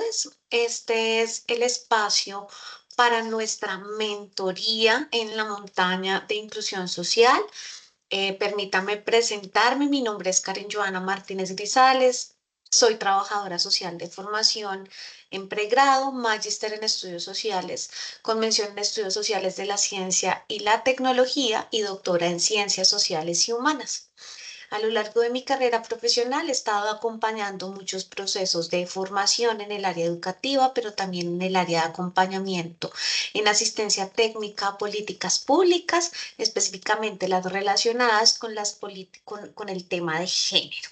tardes. Este es el espacio para nuestra mentoría en la montaña de inclusión social. Permítame presentarme. Mi nombre es Karen Joana Martínez Grisales. Soy trabajadora social de formación en pregrado, magíster en estudios sociales, con mención en estudios sociales de la ciencia y la tecnología y doctora en ciencias sociales y humanas. A lo largo de mi carrera profesional he estado acompañando muchos procesos de formación en el área educativa, pero también en el área de acompañamiento, en asistencia técnica, políticas públicas, específicamente las relacionadas con el tema de género.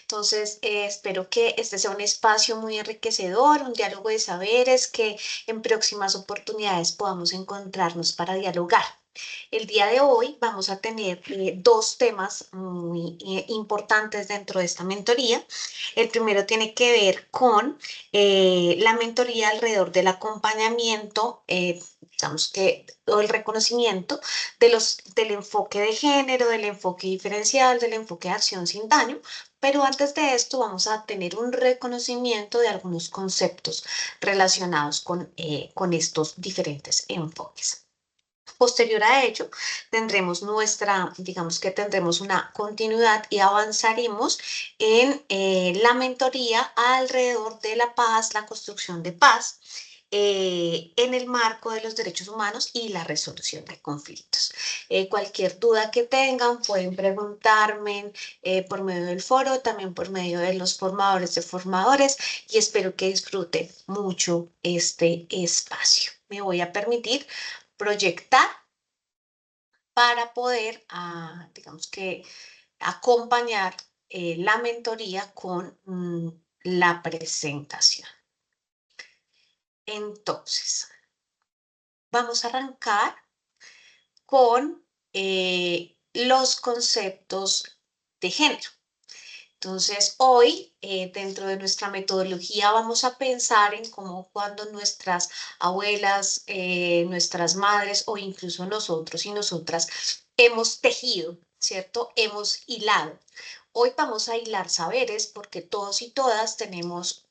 Entonces, espero que este sea un espacio muy enriquecedor, un diálogo de saberes, que en próximas oportunidades podamos encontrarnos para dialogar. El día de hoy vamos a tener dos temas muy importantes dentro de esta mentoría. El primero tiene que ver con la mentoría alrededor del acompañamiento, digamos que, o el reconocimiento del enfoque de género, del enfoque diferencial, del enfoque de acción sin daño. Pero antes de esto vamos a tener un reconocimiento de algunos conceptos relacionados con estos diferentes enfoques. Posterior a ello, digamos que tendremos una continuidad y avanzaremos en la mentoría alrededor de la paz, la construcción de paz, en el marco de los derechos humanos y la resolución de conflictos. Cualquier duda que tengan pueden preguntarme por medio del foro, también por medio de los formadores de formadores, y espero que disfruten mucho este espacio. Me voy a permitir proyectar para poder, digamos que, acompañar la mentoría con la presentación. Entonces, vamos a arrancar con los conceptos de género. Entonces, hoy, dentro de nuestra metodología, vamos a pensar en cómo cuando nuestras abuelas, nuestras madres o incluso nosotros y nosotras hemos tejido, ¿cierto? Hemos hilado. Hoy vamos a hilar saberes porque todos y todas tenemos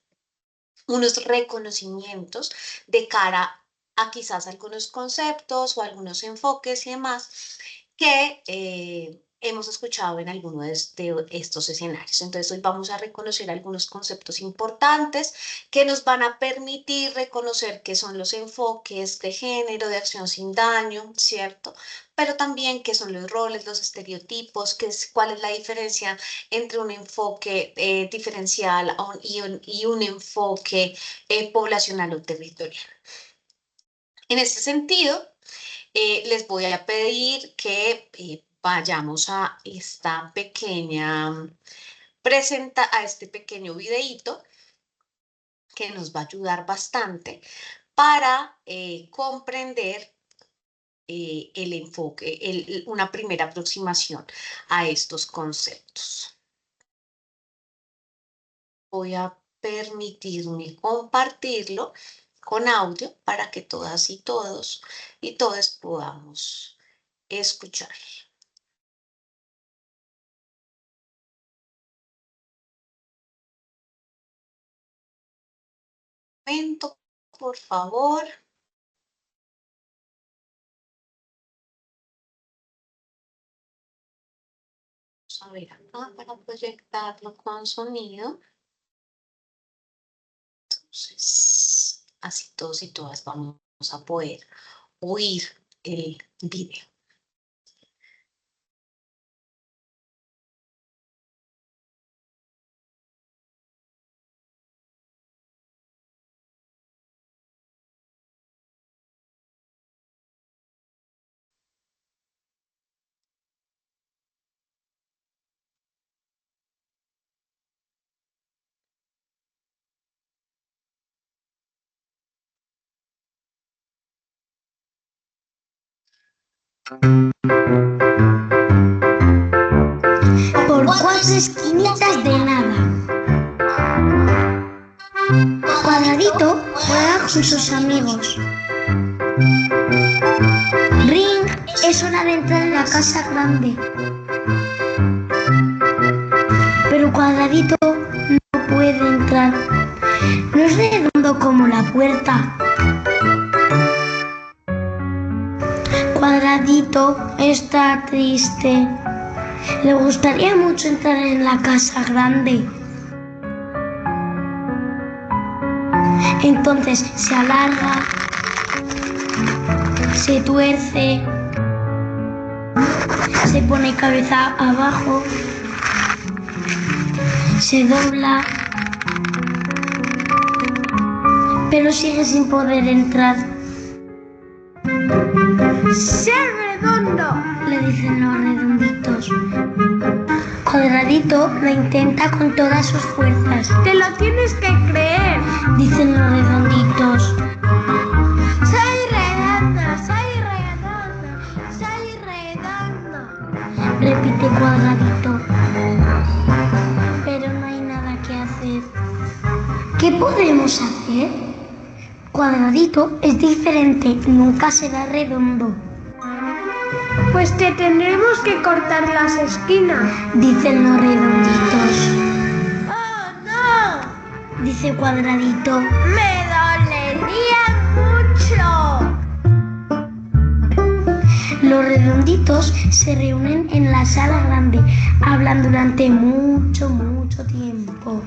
unos reconocimientos de cara a quizás algunos conceptos o algunos enfoques y demás que hemos escuchado en alguno de estos escenarios. Entonces, hoy vamos a reconocer algunos conceptos importantes que nos van a permitir reconocer qué son los enfoques de género, de acción sin daño, ¿cierto? Pero también qué son los roles, los estereotipos, cuál es la diferencia entre un enfoque diferencial y un enfoque poblacional o territorial. En este sentido, les voy a pedir que vayamos a esta pequeña a este pequeño videíto que nos va a ayudar bastante para comprender el enfoque, una primera aproximación a estos conceptos. Voy a permitirme compartirlo con audio para que todas y todos y todas podamos escuchar. Un momento, por favor. Vamos a ver acá para proyectarlo con sonido. Entonces, así todos y todas vamos a poder oír el video. Por cuatro esquinitas de nada. Cuadradito juega con sus amigos. Ring es hora de entrar en la casa grande. Pero Cuadradito no puede entrar No es redondo como la puerta. Cuadradito está triste. Le gustaría mucho entrar en la casa grande. Entonces se alarga, se tuerce, se pone cabeza abajo, se dobla, pero sigue sin poder entrar. ¡Sé redondo!, le dicen los redonditos. Cuadradito lo intenta con todas sus fuerzas. ¡Te lo tienes que creer!, dicen los redonditos. ¡Soy redondo! ¡Soy redondo! ¡Soy redondo!, repite Cuadradito. Pero no hay nada que hacer. ¿Qué podemos hacer? Cuadradito es diferente, nunca será redondo. Pues te tendremos que cortar las esquinas, dicen los redonditos. ¡Oh, no!, dice Cuadradito. ¡Me dolería mucho! Los redonditos se reúnen en la sala grande, hablan durante mucho tiempo.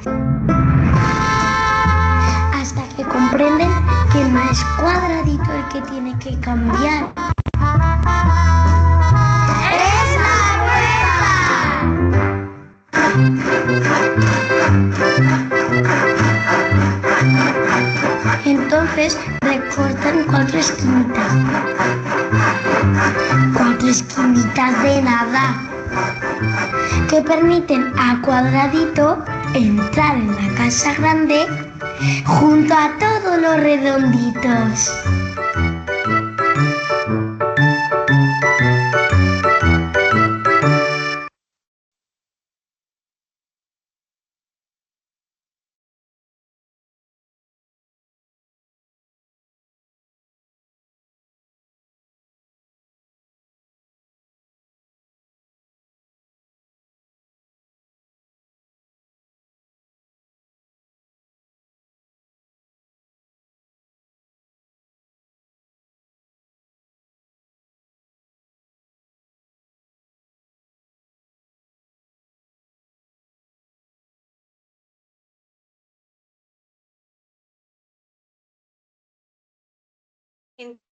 Hasta que comprenden que no es Cuadradito el que tiene que cambiar. ¡Es la puerta! Entonces recortan 4 esquinitas. 4 esquinitas de nada, que permiten a Cuadradito entrar en la casa grande junto a todos los redonditos.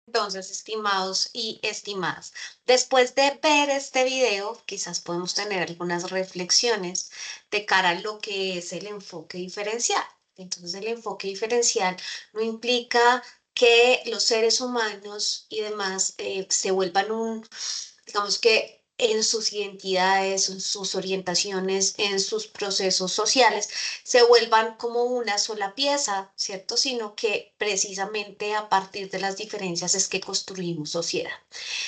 Entonces, estimados y estimadas, después de ver este video, quizás podemos tener algunas reflexiones de cara a lo que es el enfoque diferencial. Entonces, el enfoque diferencial no implica que los seres humanos y demás se vuelvan digamos que en sus identidades, en sus orientaciones, en sus procesos sociales, se vuelvan como una sola pieza, ¿cierto? Sino que precisamente a partir de las diferencias es que construimos sociedad.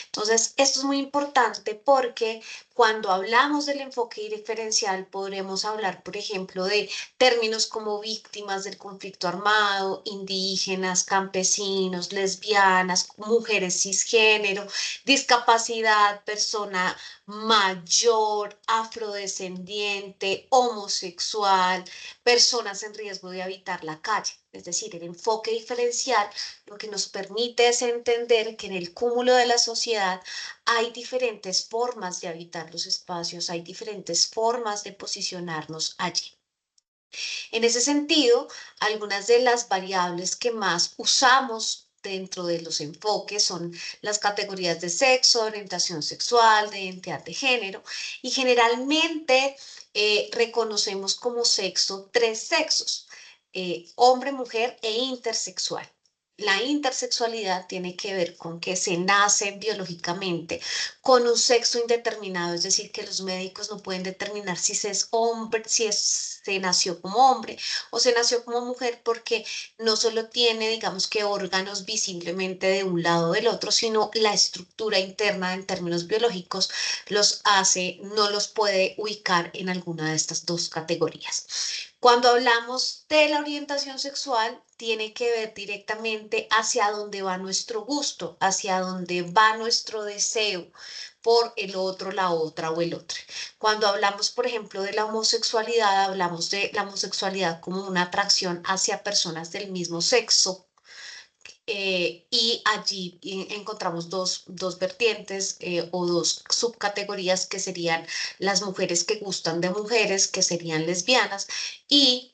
Entonces, esto es muy importante porque cuando hablamos del enfoque diferencial podremos hablar, por ejemplo, de términos como víctimas del conflicto armado, indígenas, campesinos, lesbianas, mujeres cisgénero, discapacidad, persona mayor, afrodescendiente, homosexual, personas en riesgo de habitar la calle. Es decir, el enfoque diferencial lo que nos permite es entender que en el cúmulo de la sociedad hay diferentes formas de habitar los espacios, hay diferentes formas de posicionarnos allí. En ese sentido, algunas de las variables que más usamos dentro de los enfoques son las categorías de sexo, orientación sexual, de identidad de género, y generalmente reconocemos como sexo 3 sexos, hombre, mujer e intersexual. La intersexualidad tiene que ver con que se nace biológicamente con un sexo indeterminado, es decir, que los médicos no pueden determinar si se es hombre, se nació como hombre o se nació como mujer, porque no solo tiene, digamos que órganos visiblemente de un lado o del otro, sino la estructura interna en términos biológicos no los puede ubicar en alguna de estas dos categorías. Cuando hablamos de la orientación sexual, tiene que ver directamente hacia dónde va nuestro gusto, hacia dónde va nuestro deseo por el otro, la otra o el otro. Cuando hablamos, por ejemplo, de la homosexualidad, hablamos de la homosexualidad como una atracción hacia personas del mismo sexo, y allí encontramos dos vertientes o dos subcategorías que serían las mujeres que gustan de mujeres, que serían lesbianas, y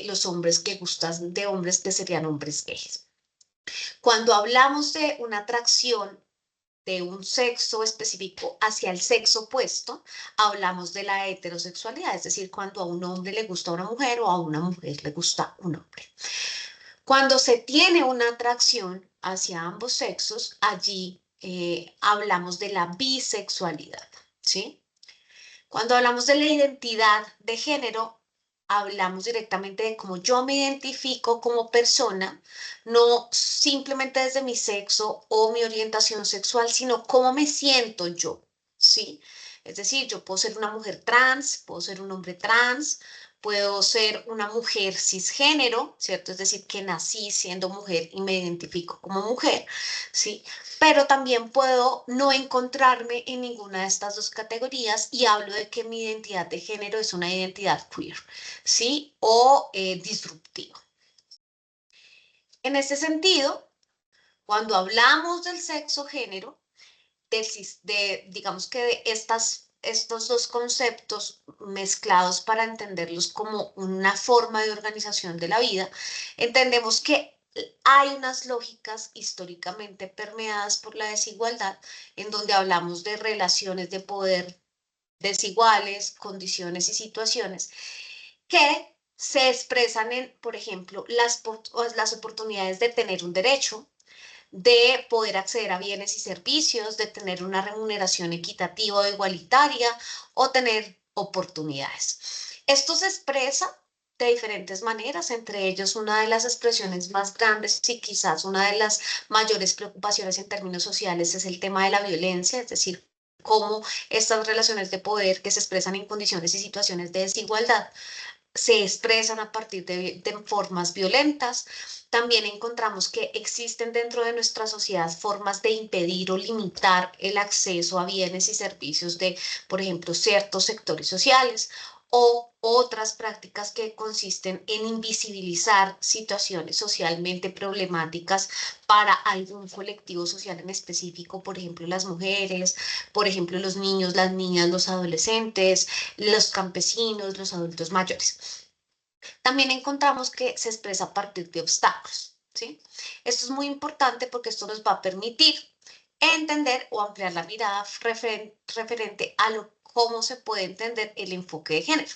los hombres que gustan de hombres, que serían hombres gays. Cuando hablamos de una atracción de un sexo específico hacia el sexo opuesto, hablamos de la heterosexualidad, es decir, cuando a un hombre le gusta una mujer o a una mujer le gusta un hombre. Cuando se tiene una atracción hacia ambos sexos, allí hablamos de la bisexualidad, ¿sí? Cuando hablamos de la identidad de género, hablamos directamente de cómo yo me identifico como persona, no simplemente desde mi sexo o mi orientación sexual, sino cómo me siento yo, ¿sí? Es decir, yo puedo ser una mujer trans, puedo ser un hombre trans, puedo ser una mujer cisgénero, ¿cierto? Es decir, que nací siendo mujer y me identifico como mujer, ¿sí? Pero también puedo no encontrarme en ninguna de estas dos categorías y hablo de que mi identidad de género es una identidad queer, ¿sí? O disruptiva. En este sentido, cuando hablamos del sexo género, digamos que de estos dos conceptos mezclados para entenderlos como una forma de organización de la vida, entendemos que hay unas lógicas históricamente permeadas por la desigualdad, en donde hablamos de relaciones de poder desiguales, condiciones y situaciones que se expresan en, por ejemplo, las oportunidades de tener un derecho, de poder acceder a bienes y servicios, de tener una remuneración equitativa o igualitaria o tener oportunidades. Esto se expresa de diferentes maneras, entre ellos una de las expresiones más grandes y quizás una de las mayores preocupaciones en términos sociales es el tema de la violencia, es decir, cómo estas relaciones de poder que se expresan en condiciones y situaciones de desigualdad se expresan a partir de formas violentas. También encontramos que existen dentro de nuestra sociedad formas de impedir o limitar el acceso a bienes y servicios de, por ejemplo, ciertos sectores sociales o otras prácticas que consisten en invisibilizar situaciones socialmente problemáticas para algún colectivo social en específico, por ejemplo, las mujeres, por ejemplo, los niños, las niñas, los adolescentes, los campesinos, los adultos mayores. También encontramos que se expresa a partir de obstáculos, ¿sí? Esto es muy importante porque esto nos va a permitir entender o ampliar la mirada referente a cómo se puede entender el enfoque de género.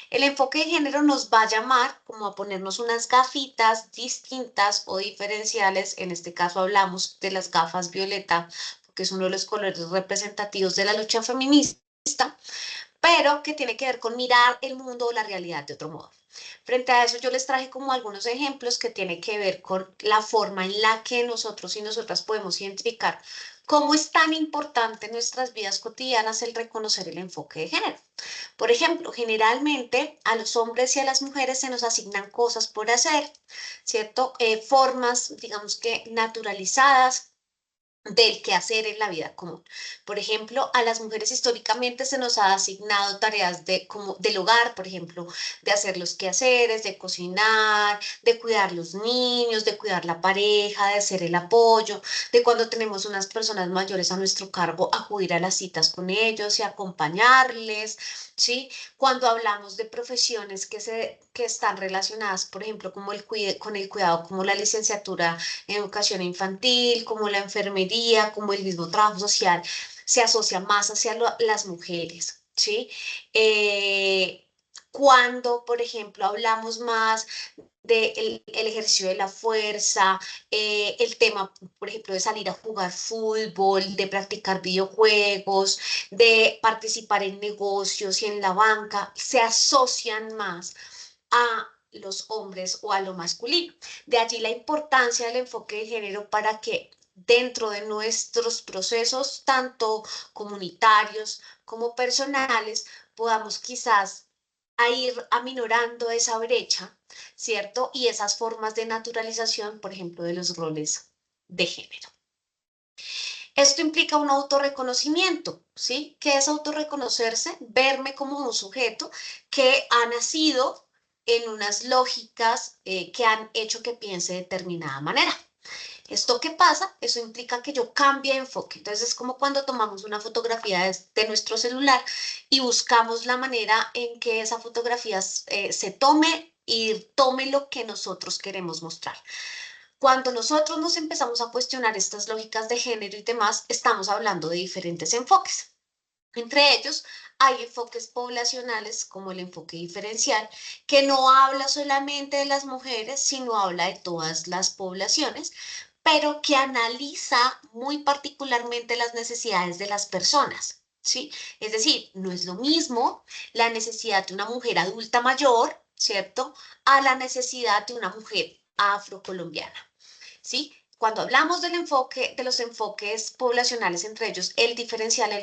El enfoque de género nos va a llamar como a ponernos unas gafitas distintas o diferenciales. En este caso hablamos de las gafas violeta, porque es uno de los colores representativos de la lucha feminista, pero que tiene que ver con mirar el mundo o la realidad de otro modo. Frente a eso, yo les traje como algunos ejemplos que tienen que ver con la forma en la que nosotros y nosotras podemos identificar cómo es tan importante en nuestras vidas cotidianas el reconocer el enfoque de género. Por ejemplo, generalmente a los hombres y a las mujeres se nos asignan cosas por hacer, ¿cierto? Formas, digamos que naturalizadas del quehacer en la vida común. Por ejemplo, a las mujeres históricamente se nos ha asignado tareas como del hogar, por ejemplo, de hacer los quehaceres, de cocinar, de cuidar los niños, de cuidar la pareja, de hacer el apoyo, de cuando tenemos unas personas mayores a nuestro cargo, acudir a las citas con ellos y acompañarles, ¿sí? Cuando hablamos de profesiones que están relacionadas, por ejemplo, como con el cuidado, como la licenciatura en educación infantil, como la enfermería, como el mismo trabajo social, se asocia más hacia las mujeres, ¿sí? Cuando, por ejemplo, hablamos más del ejercicio de la fuerza, el tema, por ejemplo, de salir a jugar fútbol, de practicar videojuegos, de participar en negocios y en la banca, se asocian más a los hombres o a lo masculino. De allí la importancia del enfoque de género para que dentro de nuestros procesos, tanto comunitarios como personales, podamos quizás a ir aminorando esa brecha, ¿cierto? Y esas formas de naturalización, por ejemplo, de los roles de género. Esto implica un autorreconocimiento, ¿sí? ¿Qué es autorreconocerse? Verme como un sujeto que ha nacido en unas lógicas que han hecho que piense de determinada manera. ¿Esto qué pasa? Eso implica que yo cambie de enfoque. Entonces es como cuando tomamos una fotografía de nuestro celular y buscamos la manera en que esa fotografía se tome y tome lo que nosotros queremos mostrar. Cuando nosotros nos empezamos a cuestionar estas lógicas de género y demás, estamos hablando de diferentes enfoques. Entre ellos, hay enfoques poblacionales como el enfoque diferencial, que no habla solamente de las mujeres, sino habla de todas las poblaciones, pero que analiza muy particularmente las necesidades de las personas, ¿sí? Es decir, no es lo mismo la necesidad de una mujer adulta mayor, ¿cierto?, a la necesidad de una mujer afrocolombiana. ¿Sí? Cuando hablamos del enfoque, de los enfoques poblacionales, entre ellos el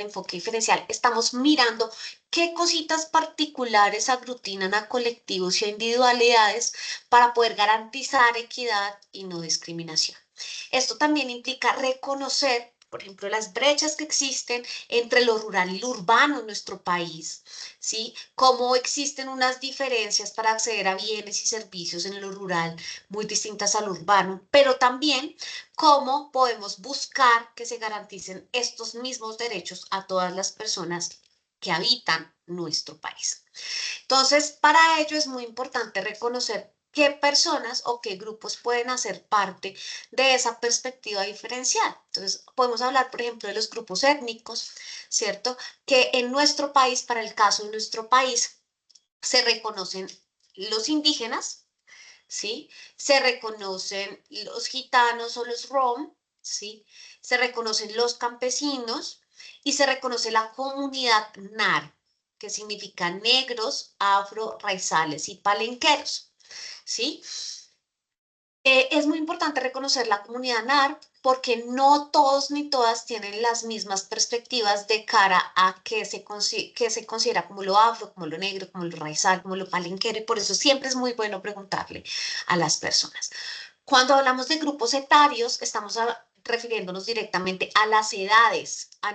enfoque diferencial, estamos mirando qué cositas particulares aglutinan a colectivos y a individualidades para poder garantizar equidad y no discriminación. Esto también implica reconocer, por ejemplo, las brechas que existen entre lo rural y lo urbano en nuestro país, ¿sí? Cómo existen unas diferencias para acceder a bienes y servicios en lo rural muy distintas al urbano, pero también cómo podemos buscar que se garanticen estos mismos derechos a todas las personas que habitan nuestro país. Entonces, para ello es muy importante reconocer qué personas o qué grupos pueden hacer parte de esa perspectiva diferencial. Entonces, podemos hablar, por ejemplo, de los grupos étnicos, ¿cierto? Que en nuestro país, para el caso de nuestro país, se reconocen los indígenas, ¿sí? Se reconocen los gitanos o los rom, ¿sí? Se reconocen los campesinos y se reconoce la comunidad NAR, que significa negros, afro, raizales y palenqueros, ¿sí? Es muy importante reconocer la comunidad NAR porque no todos ni todas tienen las mismas perspectivas de cara a que se considera como lo afro, como lo negro, como lo raizal, como lo palenquero, y por eso siempre es muy bueno preguntarle a las personas. Cuando hablamos de grupos etarios, estamos refiriéndonos directamente a las edades, a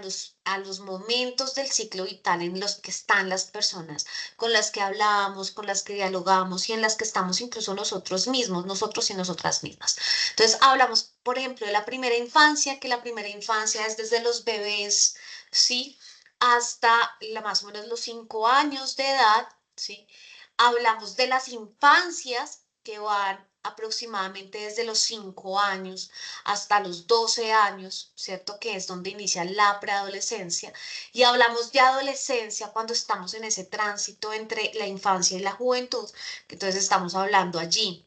los momentos del ciclo vital en los que están las personas con las que hablamos, con las que dialogamos y en las que estamos incluso nosotros mismos, nosotros y nosotras mismas. Entonces, hablamos, por ejemplo, de la primera infancia, que la primera infancia es desde los bebés, ¿sí? Hasta más o menos los 5 años de edad, ¿sí? Hablamos de las infancias que van aproximadamente desde los 5 años hasta los 12 años, ¿cierto? Que es donde inicia la preadolescencia. Y hablamos de adolescencia cuando estamos en ese tránsito entre la infancia y la juventud, entonces estamos hablando allí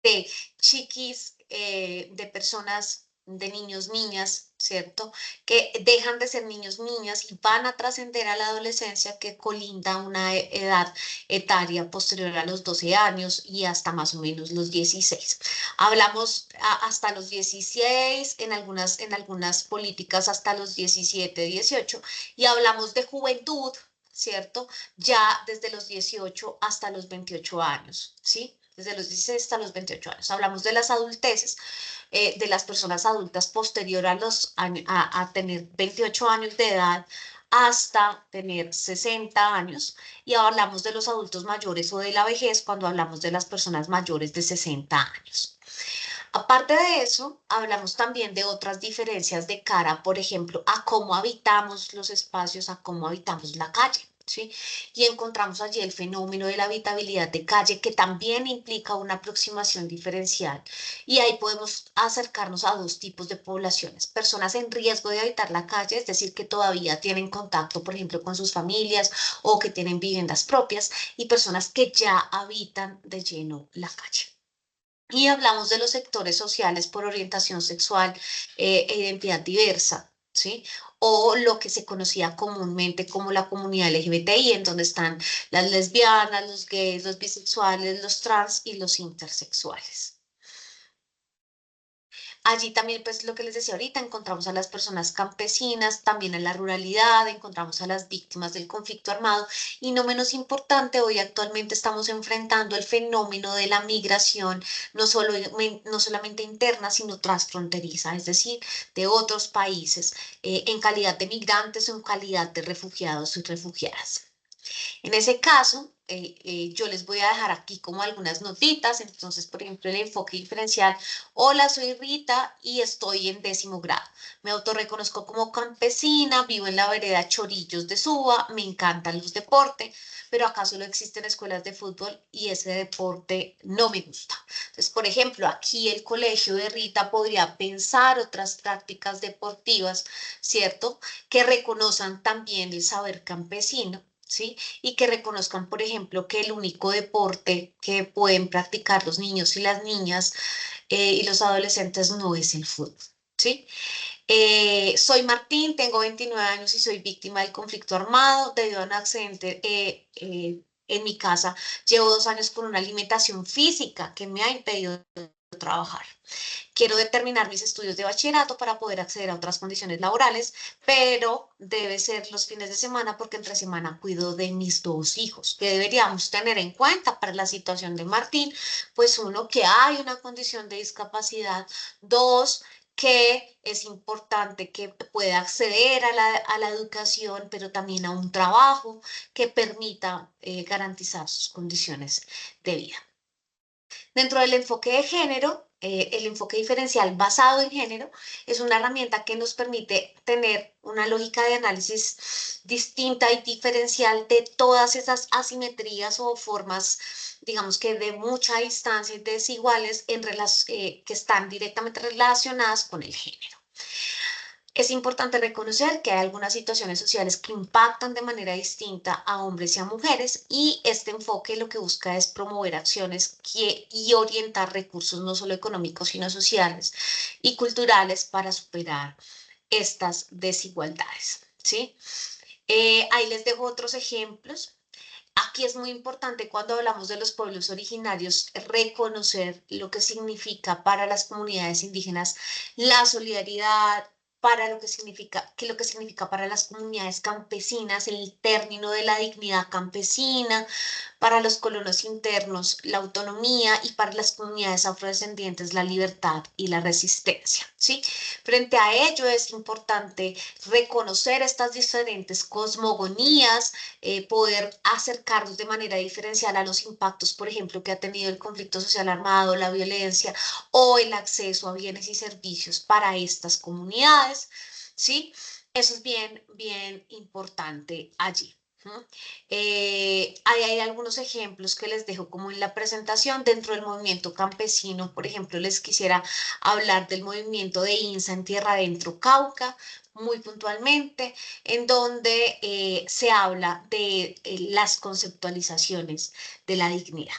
de chiquis, de personas, de niños, niñas, ¿cierto? Que dejan de ser niños, niñas y van a trascender a la adolescencia que colinda una edad etaria posterior a los 12 años y hasta más o menos los 16. Hablamos hasta los 16, en algunas políticas hasta los 17, 18 y hablamos de juventud, ¿cierto? Ya desde los 18 hasta los 28 años, ¿sí? Desde los 16 hasta los 28 años. Hablamos de las adulteces, de las personas adultas posterior a tener 28 años de edad hasta tener 60 años y hablamos de los adultos mayores o de la vejez cuando hablamos de las personas mayores de 60 años. Aparte de eso, hablamos también de otras diferencias de cara, por ejemplo, a cómo habitamos los espacios, a cómo habitamos la calle. ¿Sí? Y encontramos allí el fenómeno de la habitabilidad de calle, que también implica una aproximación diferencial. Y ahí podemos acercarnos a dos tipos de poblaciones. Personas en riesgo de habitar la calle, es decir, que todavía tienen contacto, por ejemplo, con sus familias o que tienen viviendas propias, y personas que ya habitan de lleno la calle. Y hablamos de los sectores sociales por orientación sexual e identidad diversa, ¿sí? O lo que se conocía comúnmente como la comunidad LGBTI, en donde están las lesbianas, los gays, los bisexuales, los trans y los intersexuales. Allí también, pues lo que les decía ahorita, encontramos a las personas campesinas, también en la ruralidad, encontramos a las víctimas del conflicto armado y no menos importante, hoy actualmente estamos enfrentando el fenómeno de la migración, no solamente interna, sino transfronteriza, es decir, de otros países, en calidad de migrantes o en calidad de refugiados y refugiadas. En ese caso, yo les voy a dejar aquí como algunas notitas. Entonces, por ejemplo, el enfoque diferencial. Hola, soy Rita y estoy en 10º grado. Me autorreconozco como campesina, vivo en la vereda Chorillos de Suba, me encantan los deportes, pero acá solo existen escuelas de fútbol y ese deporte no me gusta. Entonces, por ejemplo, aquí el colegio de Rita podría pensar otras prácticas deportivas, ¿cierto? Que reconozcan también el saber campesino. ¿Sí? Y que reconozcan, por ejemplo, que el único deporte que pueden practicar los niños y las niñas y los adolescentes no es el fútbol, ¿sí? Soy Martín, tengo 29 años y soy víctima del conflicto armado debido a un accidente en mi casa. Llevo 2 años con una alimentación física que me ha impedido trabajar. Quiero determinar mis estudios de bachillerato para poder acceder a otras condiciones laborales, pero debe ser los fines de semana porque entre semana cuido de mis 2 hijos, que deberíamos tener en cuenta para la situación de Martín, pues uno, que hay una condición de discapacidad, dos, que es importante que pueda acceder a la educación, pero también a un trabajo que permita garantizar sus condiciones de vida. Dentro del enfoque de género, el enfoque diferencial basado en género es una herramienta que nos permite tener una lógica de análisis distinta y diferencial de todas esas asimetrías o formas, digamos que de mucha distancia y desiguales que están directamente relacionadas con el género. Es importante reconocer que hay algunas situaciones sociales que impactan de manera distinta a hombres y a mujeres y este enfoque lo que busca es promover acciones y orientar recursos no solo económicos, sino sociales y culturales para superar estas desigualdades, ¿sí? Ahí les dejo otros ejemplos. Aquí es muy importante cuando hablamos de los pueblos originarios reconocer lo que significa para las comunidades indígenas la solidaridad, para lo que significa para las comunidades campesinas el término de la dignidad campesina, para los colonos internos la autonomía y para las comunidades afrodescendientes la libertad y la resistencia, ¿sí? Frente a ello es importante reconocer estas diferentes cosmogonías, poder acercarnos de manera diferencial a los impactos, por ejemplo, que ha tenido el conflicto social armado, la violencia o el acceso a bienes y servicios para estas comunidades, ¿sí? Eso es bien, bien importante allí. Ahí hay algunos ejemplos que les dejo como en la presentación dentro del movimiento campesino. Por ejemplo, les quisiera hablar del movimiento de INSA en Tierra Adentro Cauca, muy puntualmente, en donde se habla de las conceptualizaciones de la dignidad.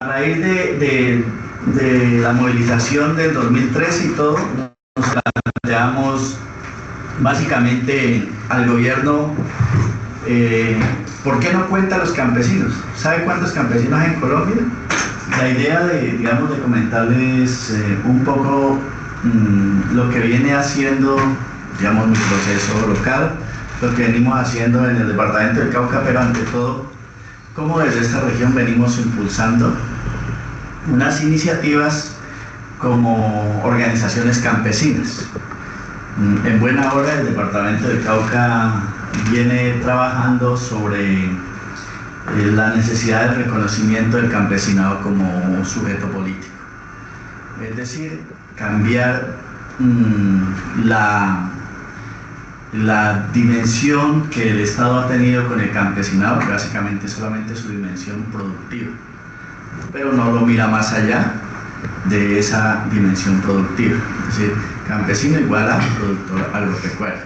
A raíz de la movilización del 2013 y todo, planteamos básicamente al gobierno, ¿por qué no cuenta a los campesinos? ¿Sabe cuántos campesinos hay en Colombia? La idea digamos, de comentarles un poco lo que viene haciendo, digamos, mi proceso local, lo que venimos haciendo en el departamento del Cauca, pero ante todo, cómo desde esta región venimos impulsando unas iniciativas como organizaciones campesinas. En buena hora el departamento del Cauca viene trabajando sobre la necesidad de reconocimiento del campesinado como sujeto político. Es decir, cambiar la dimensión que el Estado ha tenido con el campesinado, que básicamente es solamente su dimensión productiva, pero no lo mira más allá de esa dimensión productiva. Es decir, campesino igual a productor agropecuario,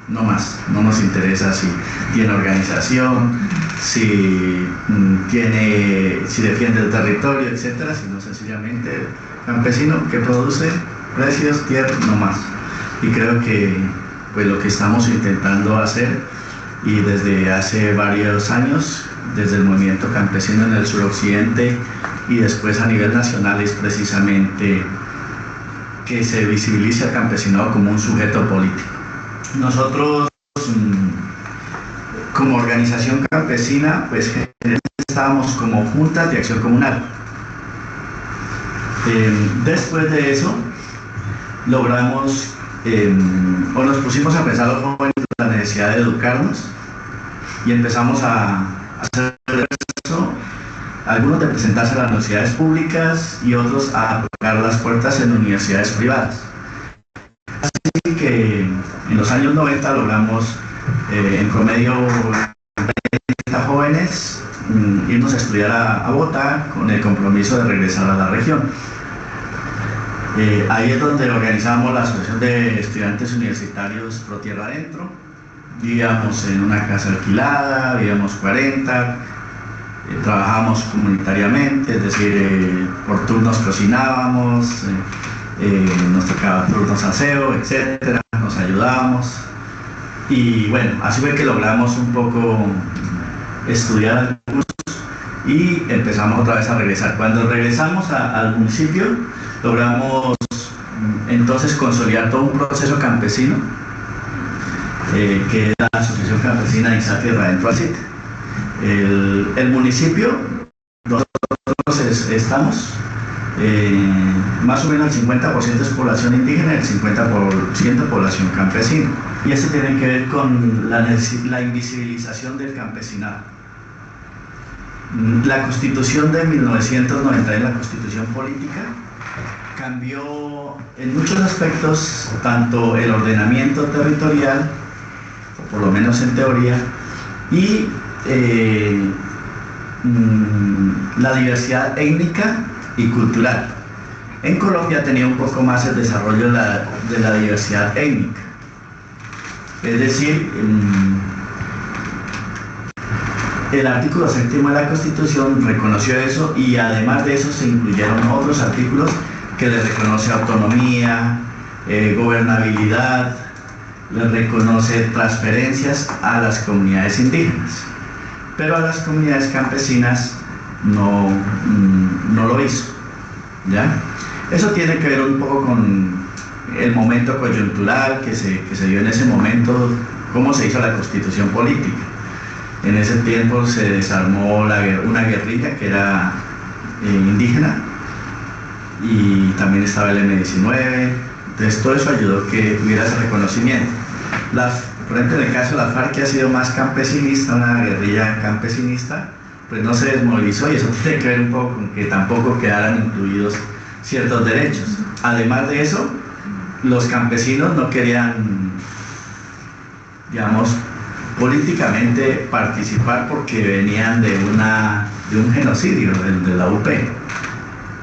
no más. No nos interesa si tiene organización, si defiende el territorio, etcétera, sino sencillamente campesino que produce precios, tierra, no más. Y creo que pues lo que estamos intentando hacer, y desde hace varios años, desde el movimiento campesino en el suroccidente y después a nivel nacional, es precisamente que se visibilice al campesinado como un sujeto político. Nosotros, como organización campesina, pues estábamos como juntas de acción comunal. Después de eso, logramos, o nos pusimos a pensar los jóvenes la necesidad de educarnos y empezamos a hacer eso, algunos de presentarse a las universidades públicas y otros a tocar las puertas en universidades privadas. Así que en los años 90 logramos en promedio 30 jóvenes irnos a estudiar a Bogotá con el compromiso de regresar a la región. Ahí es donde organizamos la Asociación de Estudiantes Universitarios Pro Tierra Adentro. Vivíamos en una casa alquilada, vivíamos 40, trabajábamos comunitariamente, es decir, por turnos cocinábamos, nos tocaba turnos aseo, etcétera, nos ayudábamos. Y bueno, así fue que logramos un poco estudiar el curso y empezamos otra vez a regresar. Cuando regresamos al municipio, logramos entonces consolidar todo un proceso campesino, que es la Asociación Campesina Izá Tierra Adentro ACIT. El municipio, nosotros estamos, más o menos el 50% es población indígena y el 50% población campesina. Y esto tiene que ver con la invisibilización del campesinado. La Constitución de 1990, la Constitución política, cambió en muchos aspectos tanto el ordenamiento territorial, o por lo menos en teoría, y la diversidad étnica y cultural. En Colombia ha tenido un poco más el desarrollo de la diversidad étnica. Es decir, el artículo 7º de la Constitución reconoció eso y además de eso se incluyeron otros artículos que le reconoce autonomía, gobernabilidad, le reconoce transferencias a las comunidades indígenas, pero a las comunidades campesinas no lo hizo, ¿ya? Eso tiene que ver un poco con el momento coyuntural que se dio en ese momento, cómo se hizo la Constitución política. En ese tiempo se desarmó una guerrilla que era indígena, y también estaba el M-19, entonces todo eso ayudó a que hubiera ese reconocimiento. Por ejemplo, en el caso de la FARC, que ha sido más campesinista, una guerrilla campesinista, pues no se desmovilizó, y eso tiene que ver un poco con que tampoco quedaran incluidos ciertos derechos. Además de eso, los campesinos no querían, digamos, políticamente participar porque venían de un genocidio, de la UP.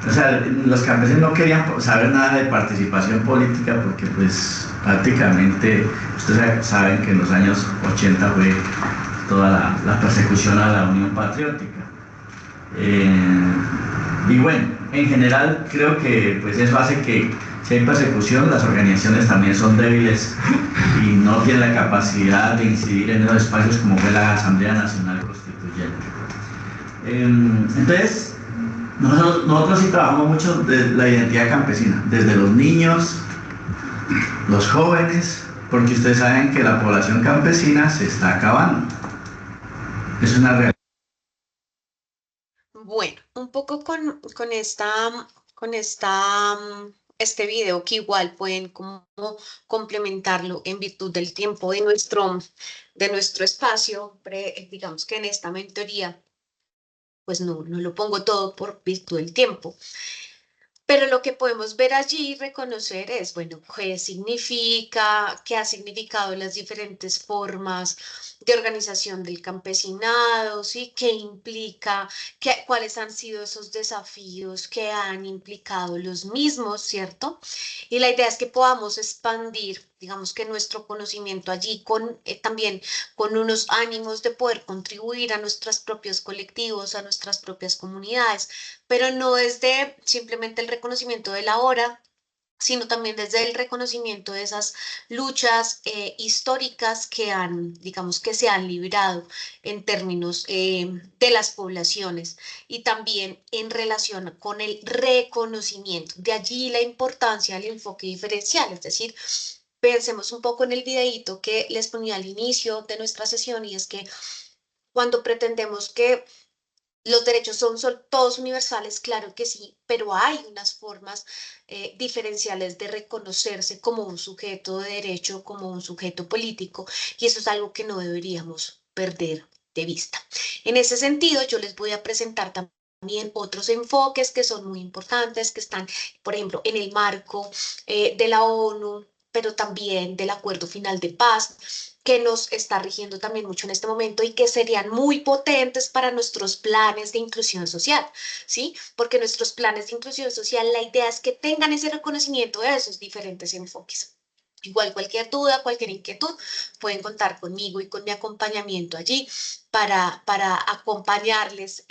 O sea, los campesinos no querían saber nada de participación política porque pues prácticamente, ustedes saben que en los años 80 fue toda la persecución a la Unión Patriótica. Y bueno, en general creo que pues eso hace que Si hay persecución, las organizaciones también son débiles y no tienen la capacidad de incidir en esos espacios como fue la Asamblea Nacional Constituyente. Entonces, nosotros sí trabajamos mucho de la identidad campesina, desde los niños, los jóvenes, porque ustedes saben que la población campesina se está acabando. Es una realidad. Bueno, un poco este video que igual pueden como complementarlo en virtud del tiempo de nuestro espacio, digamos que en esta mentoría, pues no lo pongo todo por virtud del tiempo. Pero lo que podemos ver allí y reconocer es, bueno, qué significa, qué ha significado las diferentes formas de organización del campesinado, ¿sí? ¿Qué implica, cuáles han sido esos desafíos que han implicado los mismos, ¿cierto? Y la idea es que podamos expandir, digamos que nuestro conocimiento allí también con unos ánimos de poder contribuir a nuestros propios colectivos, a nuestras propias comunidades, pero no desde simplemente el reconocimiento de la hora, sino también desde el reconocimiento de esas luchas históricas digamos que se han librado en términos de las poblaciones y también en relación con el reconocimiento. De allí la importancia del enfoque diferencial, es decir, pensemos un poco en el videíto que les ponía al inicio de nuestra sesión y es que cuando pretendemos que los derechos son todos universales, claro que sí, pero hay unas formas diferenciales de reconocerse como un sujeto de derecho, como un sujeto político, y eso es algo que no deberíamos perder de vista. En ese sentido, yo les voy a presentar también otros enfoques que son muy importantes, que están, por ejemplo, en el marco de la ONU, pero también del Acuerdo Final de Paz, que nos está rigiendo también mucho en este momento y que serían muy potentes para nuestros planes de inclusión social, ¿sí? Porque nuestros planes de inclusión social, la idea es que tengan ese reconocimiento de esos diferentes enfoques. Igual cualquier duda, cualquier inquietud, pueden contar conmigo y con mi acompañamiento allí para acompañarles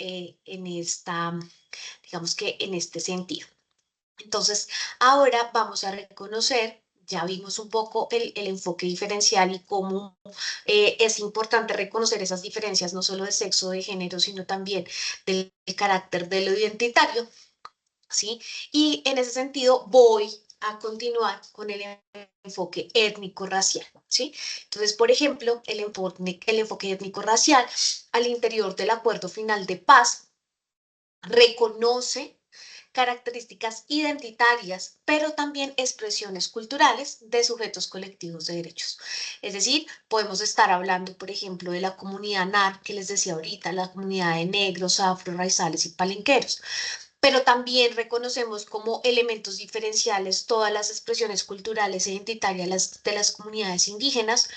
digamos que en este sentido. Entonces, ahora vamos a reconocer, ya vimos un poco el enfoque diferencial y cómo es importante reconocer esas diferencias, no solo de sexo, de género, sino también del carácter de lo identitario, ¿sí? Y en ese sentido voy a continuar con el enfoque étnico-racial, ¿sí? Entonces, por ejemplo, el enfoque étnico-racial al interior del Acuerdo Final de Paz reconoce características identitarias, pero también expresiones culturales de sujetos colectivos de derechos. Es decir, podemos estar hablando, por ejemplo, de la comunidad NAR, que les decía ahorita, la comunidad de negros, afro, raizales y palenqueros, pero también reconocemos como elementos diferenciales todas las expresiones culturales e identitarias de las comunidades indígenas,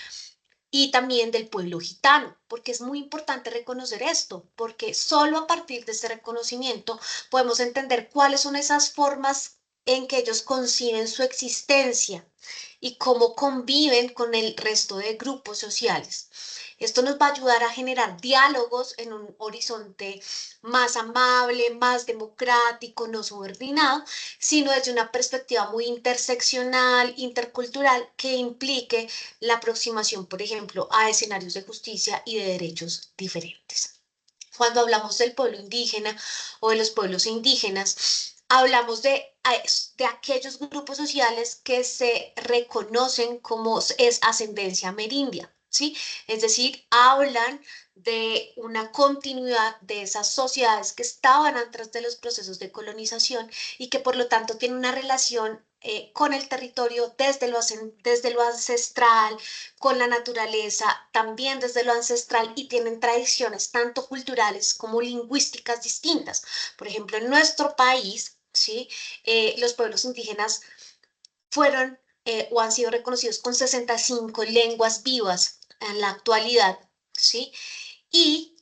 y también del pueblo gitano, porque es muy importante reconocer esto, porque solo a partir de ese reconocimiento podemos entender cuáles son esas formas en que ellos conciben su existencia y cómo conviven con el resto de grupos sociales. Esto nos va a ayudar a generar diálogos en un horizonte más amable, más democrático, no subordinado, sino desde una perspectiva muy interseccional, intercultural, que implique la aproximación, por ejemplo, a escenarios de justicia y de derechos diferentes. Cuando hablamos del pueblo indígena o de los pueblos indígenas, hablamos de aquellos grupos sociales que se reconocen como es ascendencia amerindia, ¿sí? Es decir, hablan de una continuidad de esas sociedades que estaban antes de los procesos de colonización y que por lo tanto tienen una relación con el territorio desde lo ancestral, con la naturaleza, también desde lo ancestral, y tienen tradiciones tanto culturales como lingüísticas distintas. Por ejemplo, en nuestro país, ¿sí? Los pueblos indígenas fueron o han sido reconocidos con 65 lenguas vivas en la actualidad, ¿sí? Y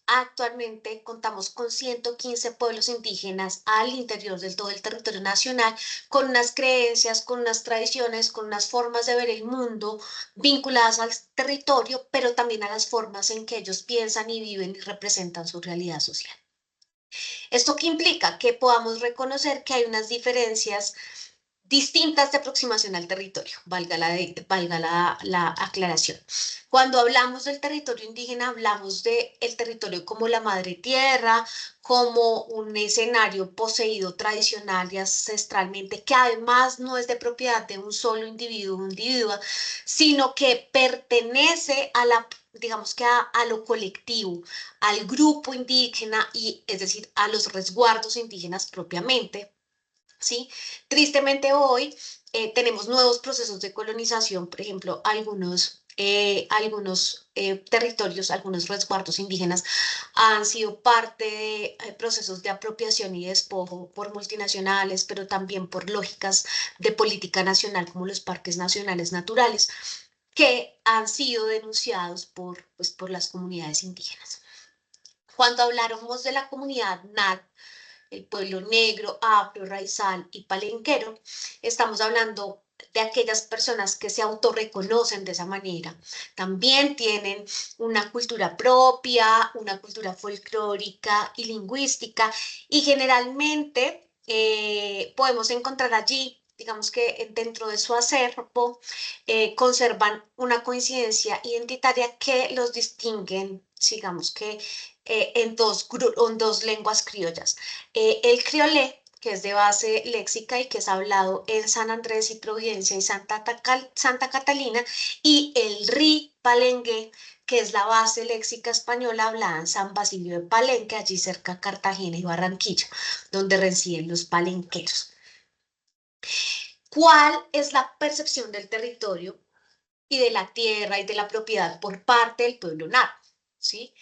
actualmente contamos con 115 pueblos indígenas al interior del todo el territorio nacional, con unas creencias, con unas tradiciones, con unas formas de ver el mundo vinculadas al territorio, pero también a las formas en que ellos piensan y viven y representan su realidad social. ¿Esto qué implica? Que podamos reconocer que hay unas diferencias distintas de aproximación al territorio, valga la aclaración. Cuando hablamos del territorio indígena, hablamos del territorio como la madre tierra, como un escenario poseído tradicional y ancestralmente, que además no es de propiedad de un solo individuo o individua, sino que pertenece a la, digamos que a lo colectivo, al grupo indígena, y es decir, a los resguardos indígenas propiamente. ¿Sí? Tristemente hoy tenemos nuevos procesos de colonización, por ejemplo, algunos territorios, algunos resguardos indígenas han sido parte de procesos de apropiación y despojo por multinacionales, pero también por lógicas de política nacional como los parques nacionales naturales, que han sido denunciados pues, por las comunidades indígenas. Cuando habláramos de la comunidad NAD, el pueblo negro, afro, raizal y palenquero, estamos hablando de aquellas personas que se autorreconocen de esa manera. También tienen una cultura propia, una cultura folclórica y lingüística, y generalmente podemos encontrar allí, digamos que dentro de su acervo, conservan una coincidencia identitaria que los distinguen, digamos que en dos lenguas criollas. El criolé, que es de base léxica y que es hablado en San Andrés y Providencia y Santa Catalina, y el ri palenque, que es la base léxica española hablada en San Basilio de Palenque, allí cerca de Cartagena y Barranquilla, donde residen los palenqueros. ¿Cuál es la percepción del territorio y de la tierra y de la propiedad por parte del pueblo naro? ¿Sí?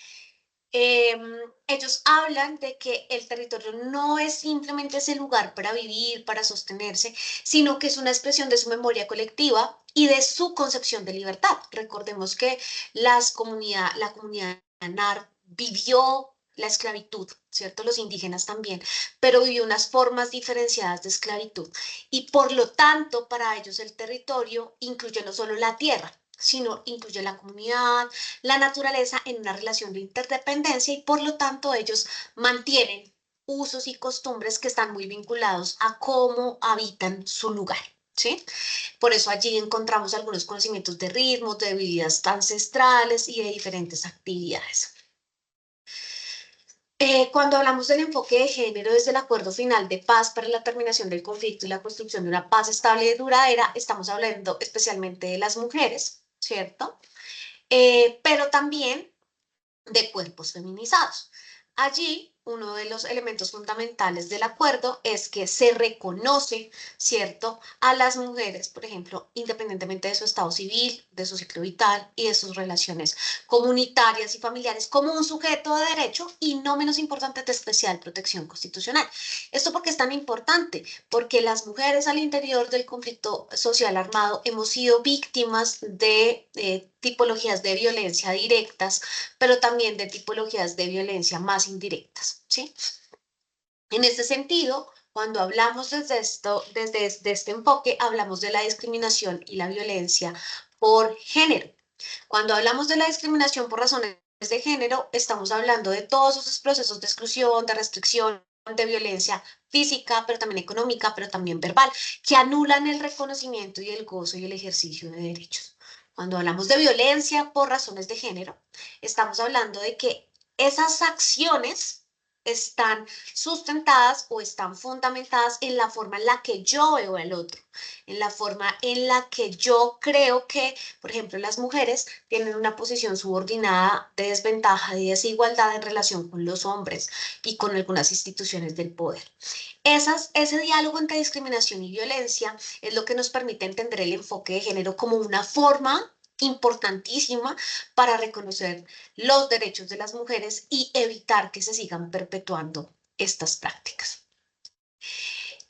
Ellos hablan de que el territorio no es simplemente ese lugar para vivir, para sostenerse, sino que es una expresión de su memoria colectiva y de su concepción de libertad. Recordemos que la comunidad NAR vivió la esclavitud, ¿cierto? Los indígenas también, pero vivió unas formas diferenciadas de esclavitud. Y por lo tanto, para ellos el territorio incluye no solo la tierra, sino incluye la comunidad, la naturaleza en una relación de interdependencia, y por lo tanto ellos mantienen usos y costumbres que están muy vinculados a cómo habitan su lugar. ¿Sí? Por eso allí encontramos algunos conocimientos de ritmos, de vidas ancestrales y de diferentes actividades. Cuando hablamos del enfoque de género desde el acuerdo final de paz para la terminación del conflicto y la construcción de una paz estable y duradera, estamos hablando especialmente de las mujeres, ¿cierto? Pero también de cuerpos feminizados. Allí, uno de los elementos fundamentales del acuerdo es que se reconoce, ¿cierto?, a las mujeres, por ejemplo, independientemente de su estado civil, de su ciclo vital y de sus relaciones comunitarias y familiares, como un sujeto de derecho y, no menos importante, de especial protección constitucional. ¿Esto por qué es tan importante? Porque las mujeres al interior del conflicto social armado hemos sido víctimas de tipologías de violencia directas, pero también de tipologías de violencia más indirectas, ¿sí? En este sentido, cuando hablamos desde este enfoque, hablamos de la discriminación y la violencia por género. Cuando hablamos de la discriminación por razones de género, estamos hablando de todos esos procesos de exclusión, de restricción, de violencia física, pero también económica, pero también verbal, que anulan el reconocimiento y el gozo y el ejercicio de derechos. Cuando hablamos de violencia por razones de género, estamos hablando de que esas acciones están sustentadas o están fundamentadas en la forma en la que yo veo al otro, en la forma en la que yo creo que, por ejemplo, las mujeres tienen una posición subordinada de desventaja y desigualdad en relación con los hombres y con algunas instituciones del poder. Ese diálogo entre discriminación y violencia es lo que nos permite entender el enfoque de género como una forma importantísima para reconocer los derechos de las mujeres y evitar que se sigan perpetuando estas prácticas.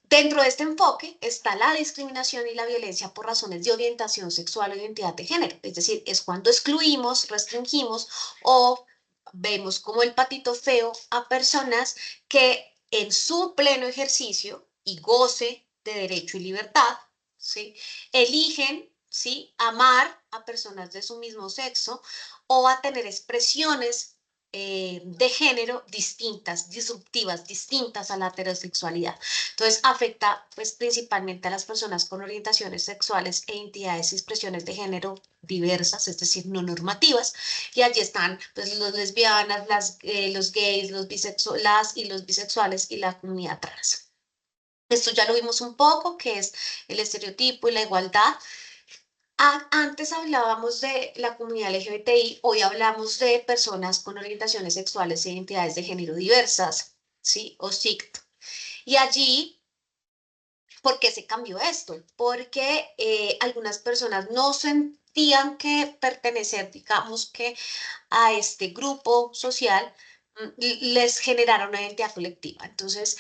Dentro de este enfoque está la discriminación y la violencia por razones de orientación sexual o identidad de género, es decir, es cuando excluimos, restringimos o vemos como el patito feo a personas que en su pleno ejercicio y goce de derecho y libertad, ¿sí?, eligen, ¿sí?, amar a personas de su mismo sexo o a tener expresiones de género distintas, disruptivas, distintas a la heterosexualidad. Entonces afecta pues principalmente a las personas con orientaciones sexuales e identidades y expresiones de género diversas, es decir, no normativas, y allí están pues los lesbianas, los gays, las y los bisexuales y la comunidad trans. Esto ya lo vimos un poco, que es el estereotipo y la igualdad. Antes hablábamos de la comunidad LGBTI, hoy hablamos de personas con orientaciones sexuales e identidades de género diversas, ¿sí? O SICT. Y allí, ¿por qué se cambió esto? Porque algunas personas no sentían que pertenecer, digamos que a este grupo social les generara una identidad colectiva. Entonces,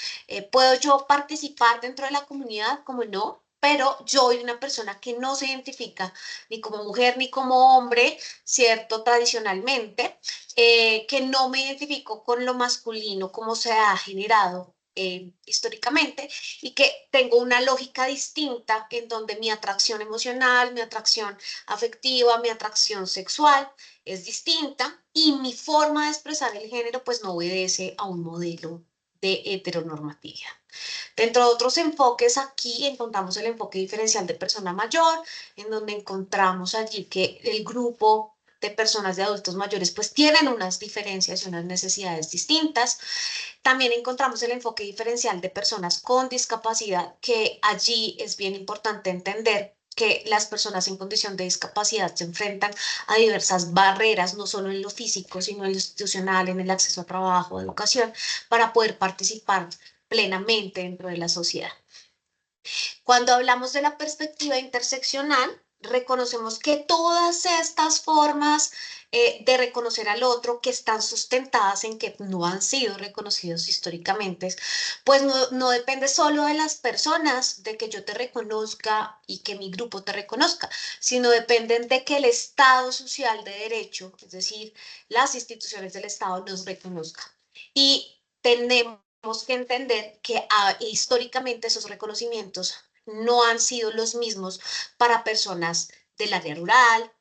¿puedo yo participar dentro de la comunidad? Como no, pero yo soy una persona que no se identifica ni como mujer ni como hombre, ¿cierto? Tradicionalmente, que no me identifico con lo masculino como se ha generado históricamente y que tengo una lógica distinta en donde mi atracción emocional, mi atracción afectiva, mi atracción sexual es distinta y mi forma de expresar el género pues no obedece a un modelo de heteronormatividad. Dentro de otros enfoques aquí encontramos el enfoque diferencial de persona mayor, en donde encontramos allí que el grupo de personas de adultos mayores pues tienen unas diferencias y unas necesidades distintas. También encontramos el enfoque diferencial de personas con discapacidad, que allí es bien importante entender que las personas en condición de discapacidad se enfrentan a diversas barreras, no solo en lo físico, sino en lo institucional, en el acceso a trabajo, a educación, para poder participar plenamente dentro de la sociedad. Cuando hablamos de la perspectiva interseccional, reconocemos que todas estas formas de reconocer al otro que están sustentadas en que no han sido reconocidos históricamente, pues no depende solo de las personas, de que yo te reconozca y que mi grupo te reconozca, sino dependen de que el Estado social de derecho, es decir, las instituciones del Estado nos reconozcan. Y tenemos que entender que históricamente esos reconocimientos no han sido los mismos para personas del área rural,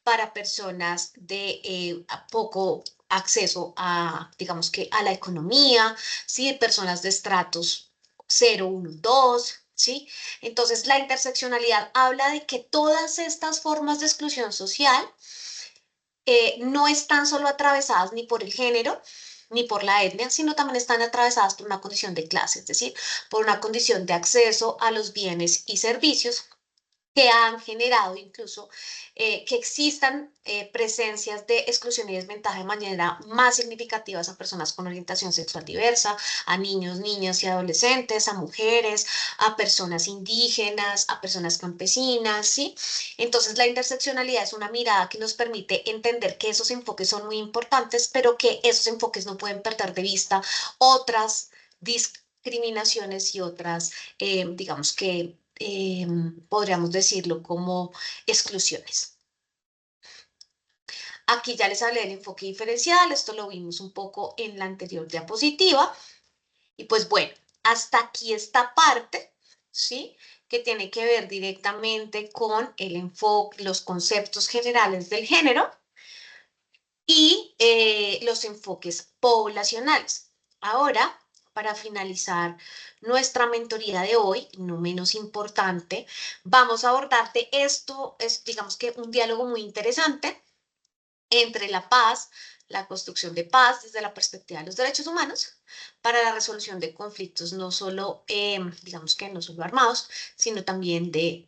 para personas de poco acceso a, digamos que, a la economía, ¿sí? Personas de estratos 0, 1, 2, ¿sí? Entonces, la interseccionalidad habla de que todas estas formas de exclusión social no están solo atravesadas ni por el género, ni por la etnia, sino también están atravesadas por una condición de clase, es decir, por una condición de acceso a los bienes y servicios que han generado incluso que existan presencias de exclusión y desventaja de manera más significativas a personas con orientación sexual diversa, a niños, niñas y adolescentes, a mujeres, a personas indígenas, a personas campesinas, ¿sí? Entonces la interseccionalidad es una mirada que nos permite entender que esos enfoques son muy importantes, pero que esos enfoques no pueden perder de vista otras discriminaciones y otras, digamos que podríamos decirlo como exclusiones. Aquí ya les hablé del enfoque diferencial, esto lo vimos un poco en la anterior diapositiva. Y pues bueno, hasta aquí esta parte, ¿sí? Que tiene que ver directamente con el enfoque, los conceptos generales del género y los enfoques poblacionales. Ahora, para finalizar nuestra mentoría de hoy, no menos importante, vamos a abordar de esto, es digamos que un diálogo muy interesante entre la paz, la construcción de paz desde la perspectiva de los derechos humanos para la resolución de conflictos no solo, digamos que no solo armados, sino también de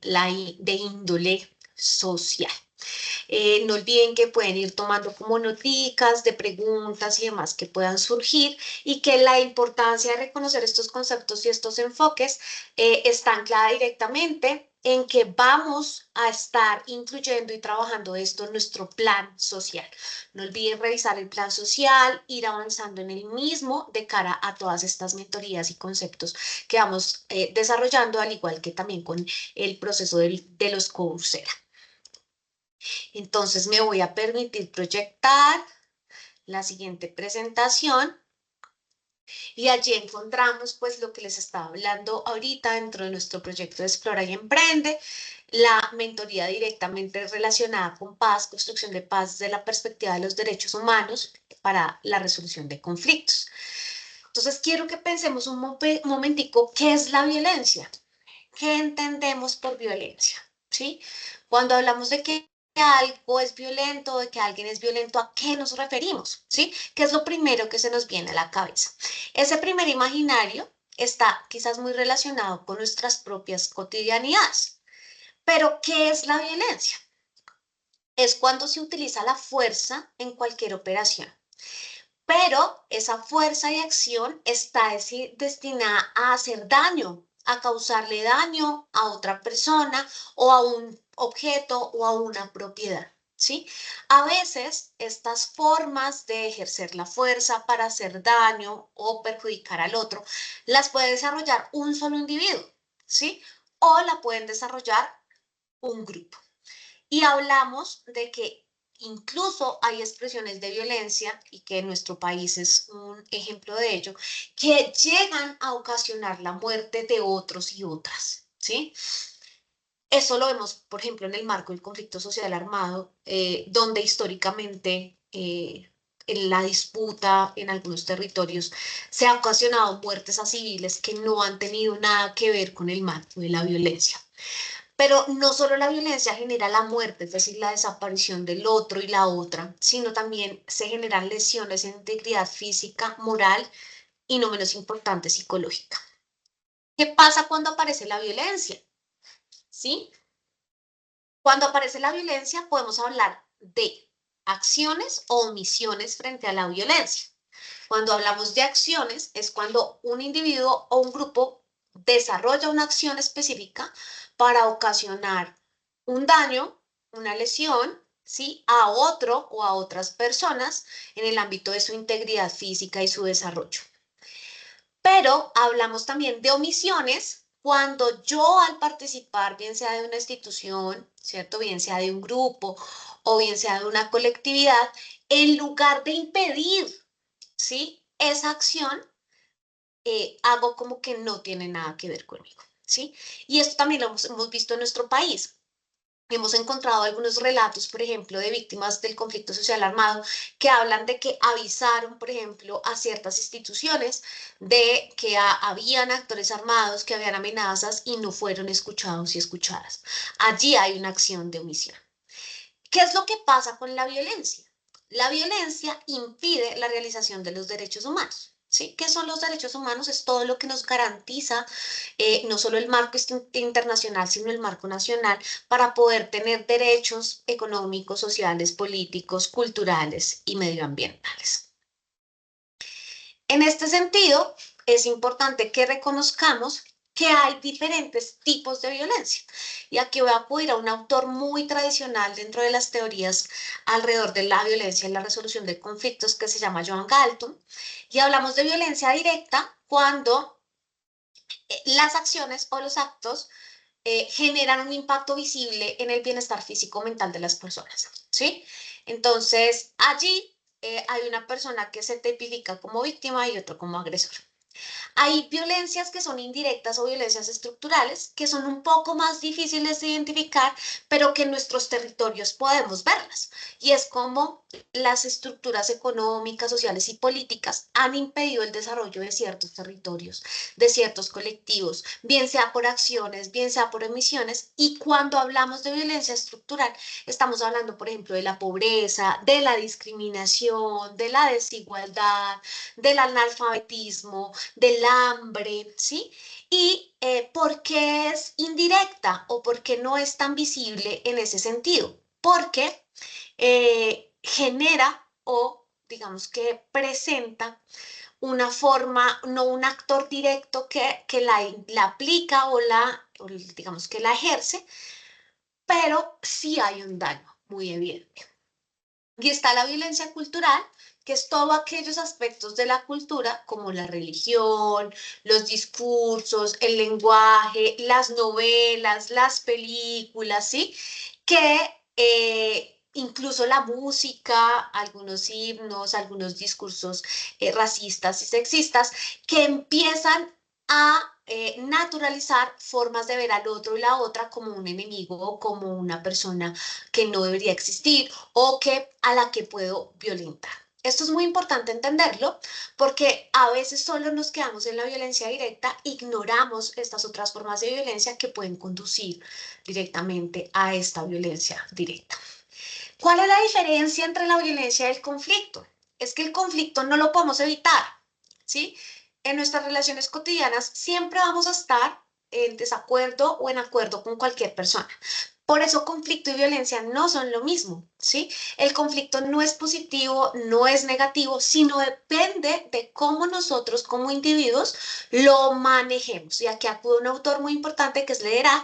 índole social. No olviden que pueden ir tomando como noticas de preguntas y demás que puedan surgir y que la importancia de reconocer estos conceptos y estos enfoques está anclada directamente en que vamos a estar incluyendo y trabajando esto en nuestro plan social. No olviden revisar el plan social, ir avanzando en el mismo de cara a todas estas mentorías y conceptos que vamos desarrollando, al igual que también con el proceso de los Coursera. Entonces me voy a permitir proyectar la siguiente presentación Y allí encontramos pues lo que les estaba hablando ahorita dentro de nuestro proyecto de Explora y Emprende, la mentoría directamente relacionada con paz, construcción de paz desde la perspectiva de los derechos humanos para la resolución de conflictos. Entonces quiero que pensemos un momentico, ¿qué es la violencia? ¿Qué entendemos por violencia? ¿Sí? Cuando hablamos de que algo es violento, de que alguien es violento, ¿a qué nos referimos? ¿Sí? ¿Qué es lo primero que se nos viene a la cabeza? Ese primer imaginario está quizás muy relacionado con nuestras propias cotidianidades. Pero, ¿qué es la violencia? Es cuando se utiliza la fuerza en cualquier operación. Pero esa fuerza y acción está destinada a hacer daño, a causarle daño a otra persona o a un objeto o a una propiedad. ¿Sí? A veces estas formas de ejercer la fuerza para hacer daño o perjudicar al otro las puede desarrollar un solo individuo, ¿sí? O la pueden desarrollar un grupo. Y hablamos de que incluso hay expresiones de violencia, y que en nuestro país es un ejemplo de ello, que llegan a ocasionar la muerte de otros y otras, ¿sí? Eso lo vemos, por ejemplo, en el marco del conflicto social armado, donde históricamente en la disputa en algunos territorios se han ocasionado muertes a civiles que no han tenido nada que ver con el marco de la violencia. Pero no solo la violencia genera la muerte, es decir, la desaparición del otro y la otra, sino también se generan lesiones en integridad física, moral y, no menos importante, psicológica. ¿Qué pasa cuando aparece la violencia? ¿Sí? Cuando aparece la violencia podemos hablar de acciones o omisiones frente a la violencia. Cuando hablamos de acciones es cuando un individuo o un grupo desarrolla una acción específica para ocasionar un daño, una lesión, ¿sí? A otro o a otras personas en el ámbito de su integridad física y su desarrollo. Pero hablamos también de omisiones cuando yo, al participar, bien sea de una institución, ¿cierto? Bien sea de un grupo o bien sea de una colectividad, en lugar de impedir, ¿sí? Esa acción, hago como que no tiene nada que ver conmigo, ¿sí? Y esto también lo hemos visto en nuestro país. Hemos encontrado algunos relatos, por ejemplo, de víctimas del conflicto social armado que hablan de que avisaron, por ejemplo, a ciertas instituciones de que habían actores armados, que habían amenazas y no fueron escuchados y escuchadas. Allí hay una acción de omisión. ¿Qué es lo que pasa con la violencia? La violencia impide la realización de los derechos humanos. ¿Sí? ¿Qué son los derechos humanos? Es todo lo que nos garantiza no solo el marco internacional, sino el marco nacional para poder tener derechos económicos, sociales, políticos, culturales y medioambientales. En este sentido, es importante que reconozcamos que hay diferentes tipos de violencia. Y aquí voy a acudir a un autor muy tradicional dentro de las teorías alrededor de la violencia y la resolución de conflictos, que se llama Joan Galton. Y hablamos de violencia directa cuando las acciones o los actos generan un impacto visible en el bienestar físico-mental de las personas, ¿sí? Entonces, allí hay una persona que se tipifica como víctima y otro como agresor. Hay violencias que son indirectas o violencias estructurales, que son un poco más difíciles de identificar, pero que en nuestros territorios podemos verlas. Y es como las estructuras económicas, sociales y políticas han impedido el desarrollo de ciertos territorios, de ciertos colectivos, bien sea por acciones, bien sea por emisiones. Y cuando hablamos de violencia estructural, estamos hablando, por ejemplo, de la pobreza, de la discriminación, de la desigualdad, del analfabetismo, del hambre, ¿sí? Y ¿por qué es indirecta o por qué no es tan visible en ese sentido? Porque genera o digamos que presenta una forma, no un actor directo que la aplica o digamos que la ejerce, pero sí hay un daño muy evidente. Y está la violencia cultural, que es todos aquellos aspectos de la cultura, como la religión, los discursos, el lenguaje, las novelas, las películas, ¿sí? Que incluso la música, algunos himnos, algunos discursos racistas y sexistas que empiezan a naturalizar formas de ver al otro y la otra como un enemigo o como una persona que no debería existir o que a la que puedo violentar. Esto es muy importante entenderlo porque a veces solo nos quedamos en la violencia directa, ignoramos estas otras formas de violencia que pueden conducir directamente a esta violencia directa. ¿Cuál es la diferencia entre la violencia y el conflicto? Es que el conflicto no lo podemos evitar, ¿sí? En nuestras relaciones cotidianas siempre vamos a estar en desacuerdo o en acuerdo con cualquier persona. Por eso conflicto y violencia no son lo mismo, ¿sí? El conflicto no es positivo, no es negativo, sino depende de cómo nosotros como individuos lo manejemos. Y aquí acude un autor muy importante que es Lederer,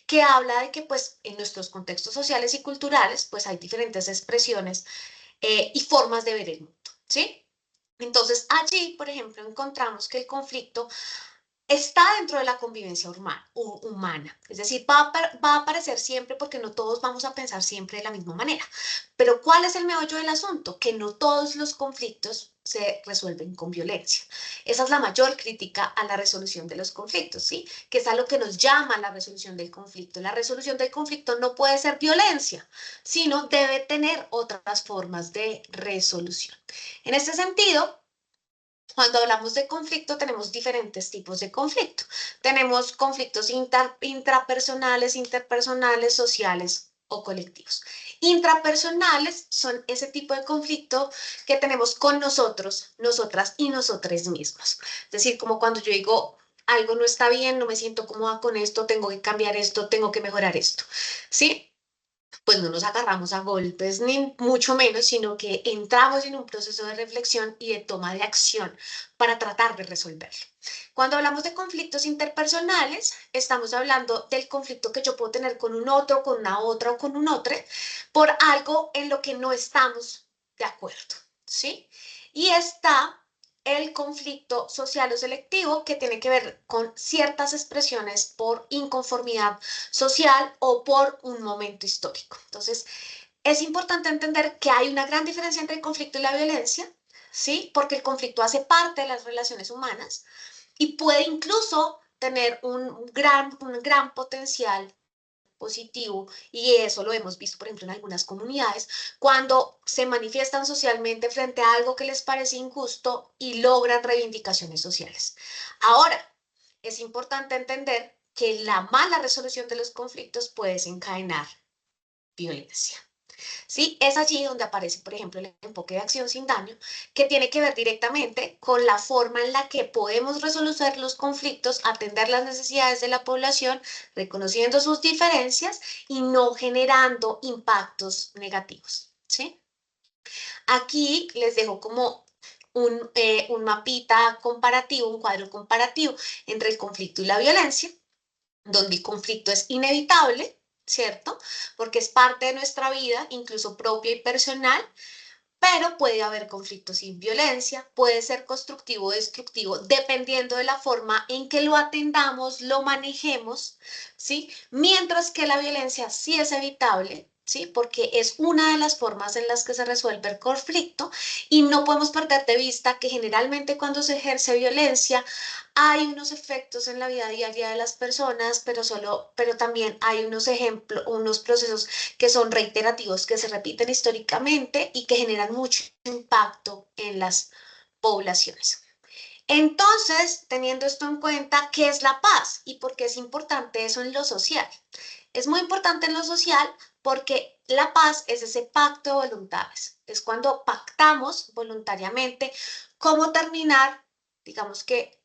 que habla de que pues en nuestros contextos sociales y culturales pues hay diferentes expresiones y formas de ver el mundo, ¿sí? Entonces allí, por ejemplo, encontramos que el conflicto está dentro de la convivencia humana. Es decir, va a aparecer siempre porque no todos vamos a pensar siempre de la misma manera. Pero ¿cuál es el meollo del asunto? Que no todos los conflictos se resuelven con violencia. Esa es la mayor crítica a la resolución de los conflictos, ¿sí? Que es a lo que nos llama la resolución del conflicto. La resolución del conflicto no puede ser violencia, sino debe tener otras formas de resolución. En este sentido, cuando hablamos de conflicto, tenemos diferentes tipos de conflicto. Tenemos conflictos intrapersonales, interpersonales, sociales o colectivos. Intrapersonales son ese tipo de conflicto que tenemos con nosotros, nosotras y nosotros mismos. Es decir, como cuando yo digo, algo no está bien, no me siento cómoda con esto, tengo que cambiar esto, tengo que mejorar esto. ¿Sí? Pues no nos agarramos a golpes, ni mucho menos, sino que entramos en un proceso de reflexión y de toma de acción para tratar de resolverlo. Cuando hablamos de conflictos interpersonales, estamos hablando del conflicto que yo puedo tener con un otro, con una otra o con un otro, por algo en lo que no estamos de acuerdo, ¿sí? Y está el conflicto social o selectivo que tiene que ver con ciertas expresiones por inconformidad social o por un momento histórico. Entonces, es importante entender que hay una gran diferencia entre el conflicto y la violencia, ¿sí? Porque el conflicto hace parte de las relaciones humanas y puede incluso tener un gran potencial positivo y eso lo hemos visto, por ejemplo, en algunas comunidades, cuando se manifiestan socialmente frente a algo que les parece injusto y logran reivindicaciones sociales. Ahora, es importante entender que la mala resolución de los conflictos puede desencadenar violencia. ¿Sí? Es allí donde aparece, por ejemplo, el enfoque de acción sin daño, que tiene que ver directamente con la forma en la que podemos resolver los conflictos, atender las necesidades de la población, reconociendo sus diferencias y no generando impactos negativos. ¿Sí? Aquí les dejo como un mapita comparativo, un cuadro comparativo entre el conflicto y la violencia, donde el conflicto es inevitable, ¿cierto? Porque es parte de nuestra vida, incluso propia y personal, pero puede haber conflictos sin violencia, puede ser constructivo o destructivo, dependiendo de la forma en que lo atendamos, lo manejemos, ¿sí? Mientras que la violencia sí es evitable, ¿sí? Porque es una de las formas en las que se resuelve el conflicto y no podemos perder de vista que generalmente cuando se ejerce violencia hay unos efectos en la vida diaria de las personas, pero también hay unos ejemplos, unos procesos que son reiterativos, que se repiten históricamente y que generan mucho impacto en las poblaciones. Entonces, teniendo esto en cuenta, ¿qué es la paz y por qué es importante eso en lo social? Es muy importante en lo social porque la paz es ese pacto de voluntades. Es cuando pactamos voluntariamente cómo terminar, digamos que,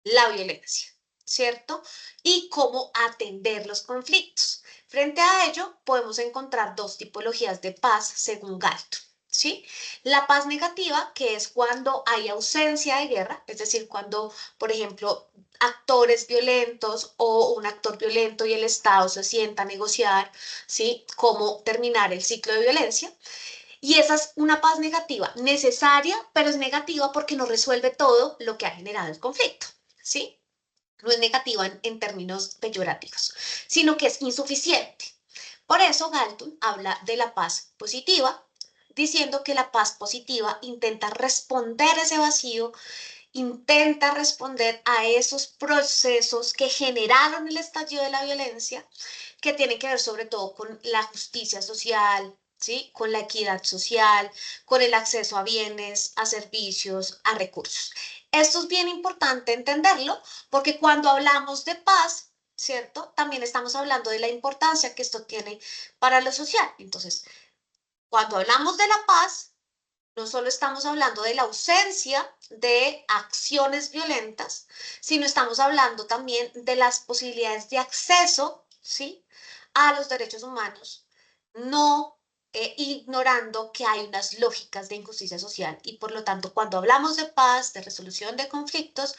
la violencia, ¿cierto? Y cómo atender los conflictos. Frente a ello, podemos encontrar dos tipologías de paz según Galton. ¿Sí? La paz negativa, que es cuando hay ausencia de guerra, es decir, cuando, por ejemplo, actores violentos o un actor violento y el Estado se sienta a negociar, ¿sí? Cómo terminar el ciclo de violencia. Y esa es una paz negativa, necesaria, pero es negativa porque no resuelve todo lo que ha generado el conflicto, ¿sí? No es negativa en términos peyorativos, sino que es insuficiente. Por eso Galton habla de la paz positiva, diciendo que la paz positiva intenta responder a ese vacío, intenta responder a esos procesos que generaron el estallido de la violencia, que tienen que ver sobre todo con la justicia social, ¿sí? Con la equidad social, con el acceso a bienes, a servicios, a recursos. Esto es bien importante entenderlo porque cuando hablamos de paz, ¿cierto? También estamos hablando de la importancia que esto tiene para lo social. Entonces, cuando hablamos de la paz, no solo estamos hablando de la ausencia de acciones violentas, sino estamos hablando también de las posibilidades de acceso, ¿sí?, a los derechos humanos, no ignorando que hay unas lógicas de injusticia social. Y por lo tanto, cuando hablamos de paz, de resolución de conflictos,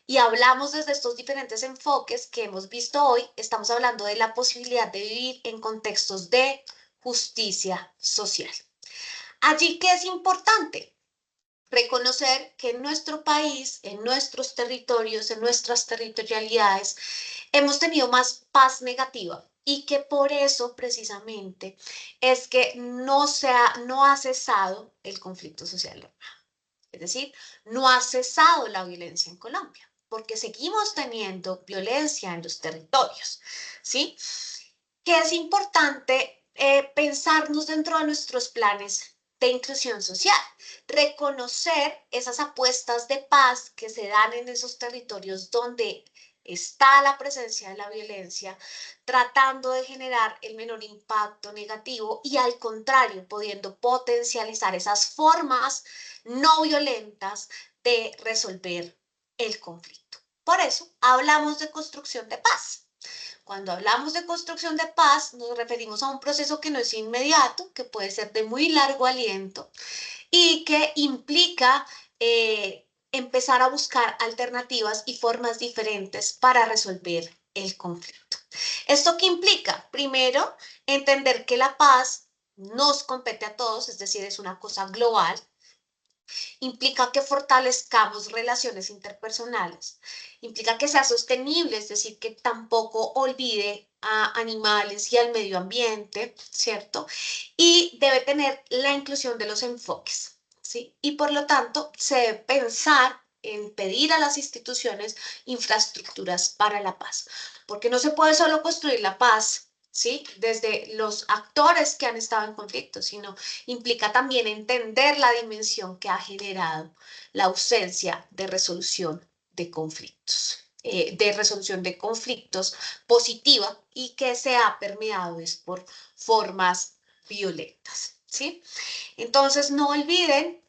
y hablamos desde estos diferentes enfoques que hemos visto hoy, estamos hablando de la posibilidad de vivir en contextos de justicia social. Allí, ¿qué es importante? Reconocer que en nuestro país, en nuestros territorios, en nuestras territorialidades, hemos tenido más paz negativa y que por eso precisamente es que no ha cesado el conflicto social. Es decir, no ha cesado la violencia en Colombia, porque seguimos teniendo violencia en los territorios, ¿sí? Que es importante pensarnos dentro de nuestros planes de inclusión social, reconocer esas apuestas de paz que se dan en esos territorios donde está la presencia de la violencia, tratando de generar el menor impacto negativo y al contrario, pudiendo potencializar esas formas no violentas de resolver el conflicto. Por eso hablamos de construcción de paz. Cuando hablamos de construcción de paz, nos referimos a un proceso que no es inmediato, que puede ser de muy largo aliento y que implica empezar a buscar alternativas y formas diferentes para resolver el conflicto. ¿Esto qué implica? Primero, entender que la paz nos compete a todos, es decir, es una cosa global. Implica que fortalezcamos relaciones interpersonales, implica que sea sostenible, es decir, que tampoco olvide a animales y al medio ambiente, ¿cierto? Y debe tener la inclusión de los enfoques, ¿sí? Y por lo tanto, se debe pensar en pedir a las instituciones infraestructuras para la paz, porque no se puede solo construir la paz, ¿sí?, desde los actores que han estado en conflicto, sino implica también entender la dimensión que ha generado la ausencia de resolución de conflictos, positiva y que se ha permeado es por formas violentas, ¿sí? Entonces, no olviden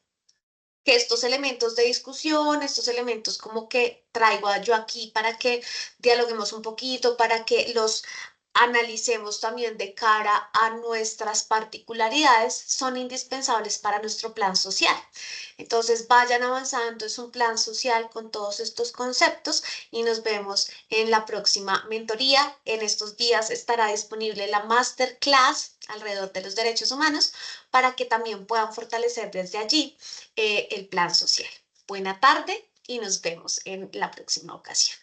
que estos elementos de discusión, estos elementos como que traigo yo aquí para que dialoguemos un poquito, para que los analicemos también de cara a nuestras particularidades, son indispensables para nuestro plan social. Entonces vayan avanzando, es un plan social con todos estos conceptos y nos vemos en la próxima mentoría. En estos días estará disponible la masterclass alrededor de los derechos humanos para que también puedan fortalecer desde allí el plan social. Buena tarde y nos vemos en la próxima ocasión.